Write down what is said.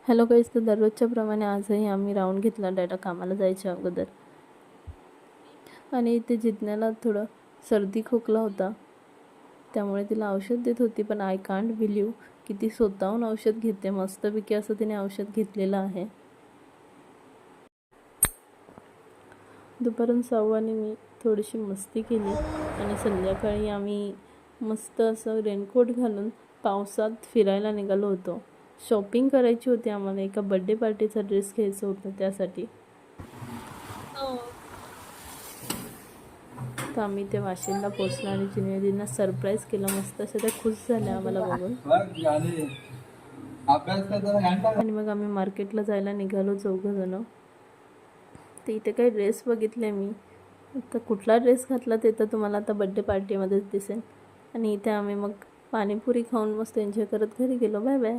Hello guys, तर दररोजच्या प्रमाणे आजही आम्ही राऊंड घेतला डाटा कामाला जायच्या अगोदर. आणि इथे जिज्ञाला थोडं सर्दी खोकला होता, त्यामुळे तिला औषध देत होती. पण आय कांट बिलीव्ह की ती स्वतःहून औषध घेते. मस्तपैकी असं तिने औषध घेतलेलं आहे. दुपारून साववाने मी थोडीशी मस्ती केली आणि संध्याकाळी आम्ही मस्त असं रेनकोट घालून पावसात फिरायला निघालो होतो. शॉपिंग करायची होती आम्हाला. एका बड्डे पार्टीचा ड्रेस घ्यायचा होता त्यासाठी. तर आम्ही ते वाशिमला पोचलो आणि जिनेदींना सरप्राईज केलं. मस्त अशा त्या खुश झाल्या आम्हाला बघून. आणि मग आम्ही मार्केटला जायला निघालो चौघंजणं. तर इथे काही ड्रेस बघितले मी. तर कुठला ड्रेस घातला ते तर तुम्हाला आता बड्डे पार्टीमध्येच दिसेल. आणि इथे आम्ही मग पाणीपुरी खाऊन मस्त एन्जॉय करत घरी गेलो. Bye bye.